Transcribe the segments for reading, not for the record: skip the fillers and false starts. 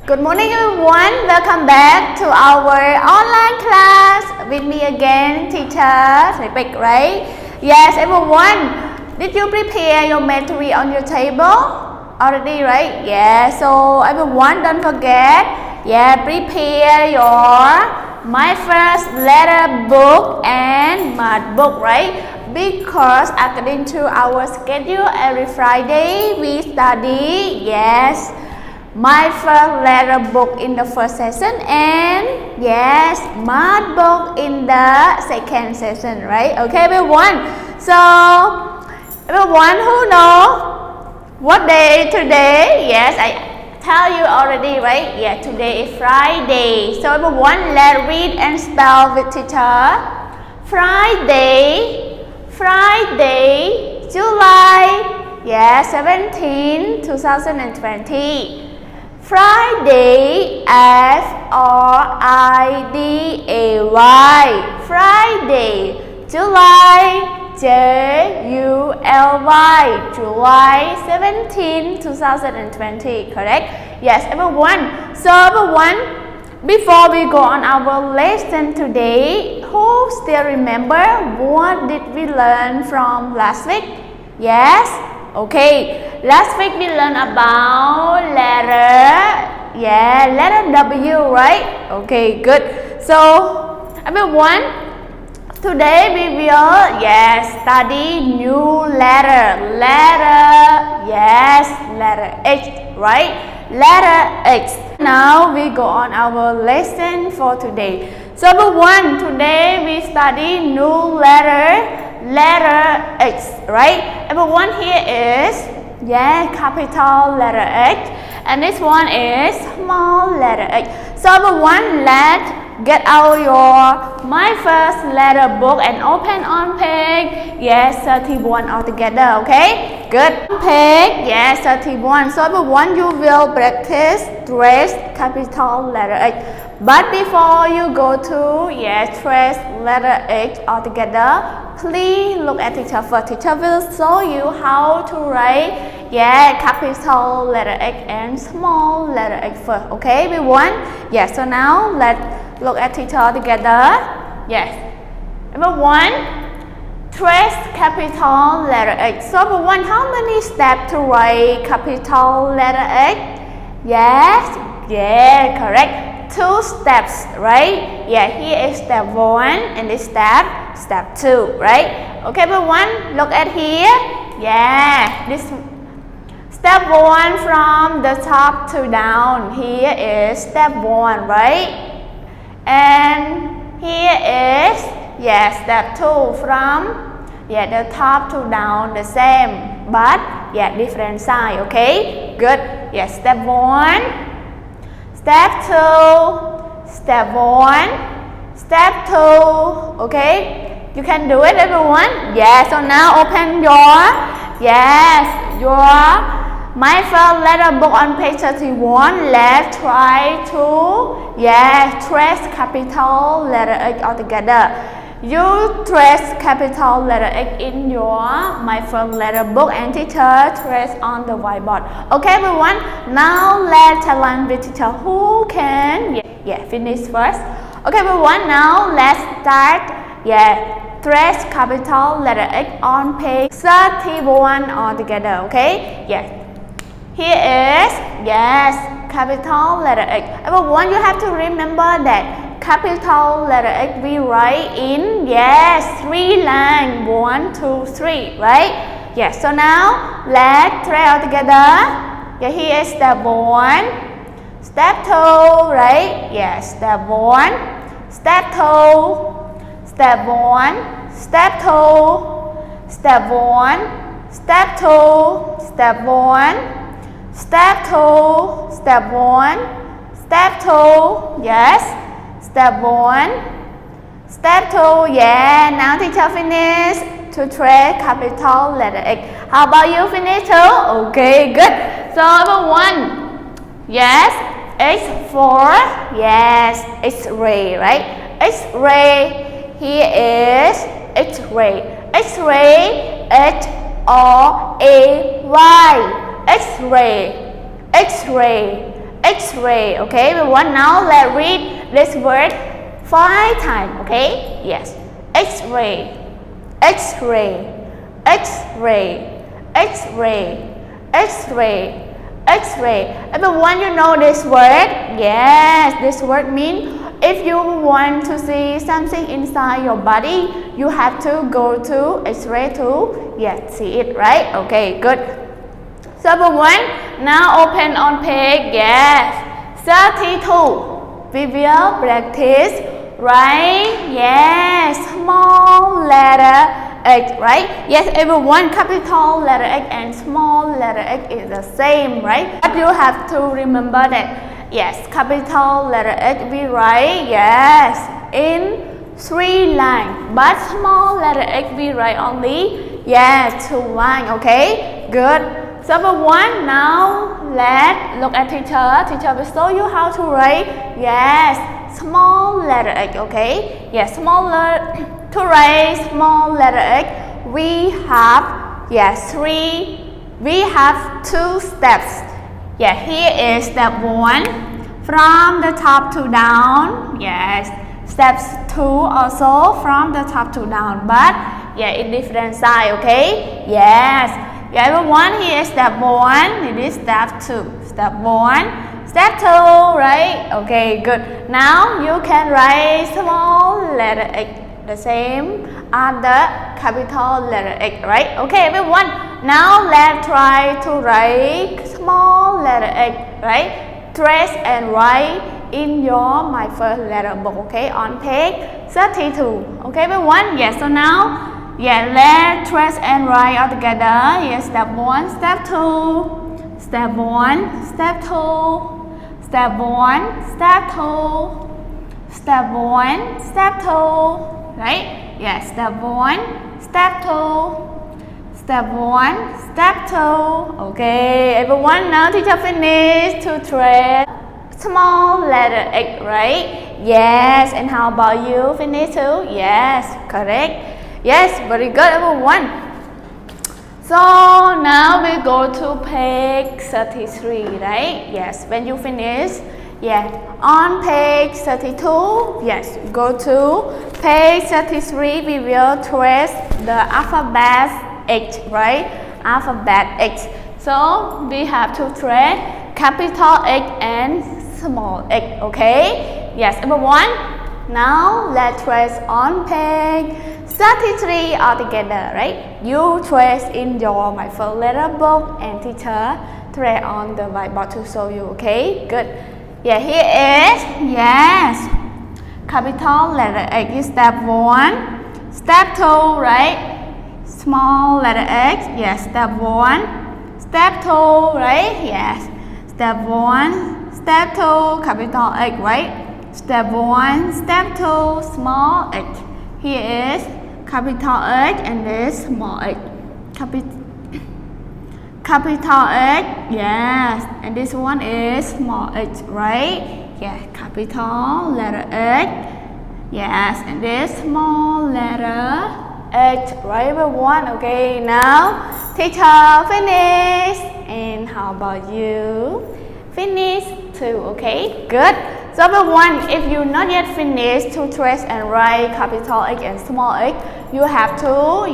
Good morning everyone, welcome back to our online class with me again, teacher Thủy, right? Yes everyone, did you prepare your material on your table already, right? Yeah, so everyone don't forget, prepare your My First Letter book and math book, right? Because according to our schedule, every Friday we study, My First Letter book in the first session and math book in the second session, right? Okay everyone, so everyone who know what day today? Yes, I tell you already, right? Yeah, today is Friday. So everyone, let's read and spell with teacher. Friday, July, 17, 2020. Friday, Friday, Friday, July, July, July 17, 2020, correct? Yes, everyone. So everyone, before we go on our lesson today, who still remember what did we learn from last week? Yes? Okay, last week we learned about letter W, right? Okay, good. So everyone, today we will study new letter H, right? Letter H. Now we go on our lesson for today. So everyone, today we study new letter H, right? Everyone, here is capital letter H, and this one is small letter H. So everyone, let's get out your My First Letter book and open on page 31 altogether, okay? Good. Page 31. So everyone, you will practice trace capital letter H. But before you go to trace letter H altogether, please look at teacher first. Teacher will show you how to write capital letter H and small letter H first, okay everyone? So now let's look at teacher together. Everyone, trace capital letter H. So everyone, how many steps to write capital letter H? Correct. 2 steps, right? Here is step 1 and this step 2, right? Okay everyone, look at here. This step 1 from the top to down. Here is step 1, right? And here is step 2 from the top to down, the same but different side, okay? Good. Step 1, step 2, step 1, step 2, okay? You can do it everyone. So now open your My First Letter book on page 31. Let's try to trace capital letter H altogether. You trace capital letter H in your My First Letter book and teacher trace on the whiteboard. Okay everyone, now let's challenge with teacher who can finish first. Okay everyone, now let's start trace capital letter H on page 31 altogether, okay? Here is capital letter H. Everyone, you have to remember that capital letter H we write in 3 lines, 1, 2, 3, right? So now let's try all together. Here is step 1, step 2, right? Step 1, step 2, step 1, step 2, step 1, step 2, step 1, step 2, step 1, step 2, step 1, step 2, now teacher finish to trace capital letter H. How about you finish too? Okay, good. So everyone, X4, X-ray, right? X-ray, here is X-ray, X-ray, H-R-A-Y, X-ray, X-ray, X-ray. Okay, everyone. Now let's read this word 5 times. Okay, yes. X-ray, X-ray, X-ray, X-ray, X-ray, X-ray. Everyone, you know this word? Yes, this word means if you want to see something inside your body, you have to go to X-ray to see it, right? Okay, good. So everyone, now open on page 32. We will practice, right? Yes, small letter X, right? Yes, everyone, capital letter X and small letter X is the same, right? But you have to remember that, yes, capital letter X we write, yes, in 3 lines, but small letter X we write only, 2 lines, okay? Good. So everyone, now let's look at teacher. Teacher will show you how to write, small letter X, okay? Yes, to write small letter X, we have, we have 2 steps. Here is step 1, from the top to down. Steps 2 also from the top to down, but in different side, okay? Everyone, here is step 1, it is step 2. Step 1, step 2, right? Okay, good. Now you can write small letter X the same as the capital letter X, right? Okay, everyone. Now let's try to write small letter X, right? Trace and write in your My First Letter book, okay? On page 32. Okay, everyone. So now, let's trace and write all together. Step 1, step 2, step 1, step 2, step 1, step 2, step 1, step 2, right? Step 1, step 2, step 1, step 2. Okay, everyone, now teacher finished to trace small letter X, right? And how about you? Finish too? Correct. Very good, everyone. So now we go to page 33, right? When you finish, on page 32, go to page 33, we will trace the alphabet X, right? Alphabet X. So we have to trace capital X and small x, okay? Everyone. Now let's trace on page 33 all together, right? You trace in your My First Letter book and teacher trace on the whiteboard to show you, okay? Good. Here is, capital letter X is step 1. Step 2, right? Small letter X, step 1. Step 2, right? Step 1, step 2, capital X, right? Step 1, step 2, small x. Here is capital X and this small x. Capital X, and this one is small x, right? Capital letter X, and this small letter X, right, everyone? Okay, now teacher finish, and how about you? Finish too, okay? Good. So everyone, if you not yet finished to trace and write capital X and small x, you have to,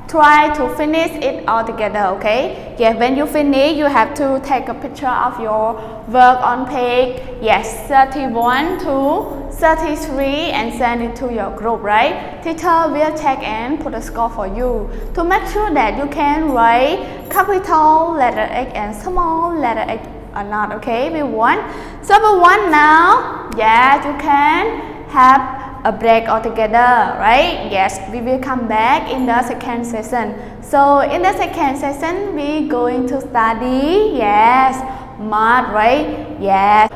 try to finish it all together, okay? When you finish, you have to take a picture of your work on page, 31 to 33 and send it to your group, right? Teacher will check and put a score for you to make sure that you can write capital letter X and small letter X or not, okay, everyone? So everyone, now, you can have a break altogether, right? We will come back in the second session. So in the second session, we going to study, math, right?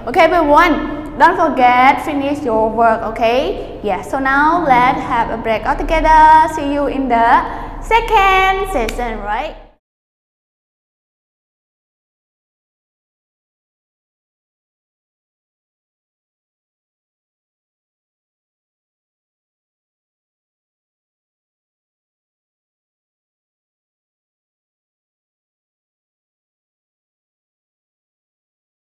Okay, everyone, don't forget finish your work, okay? So now let's have a break altogether. See you in the second session, right?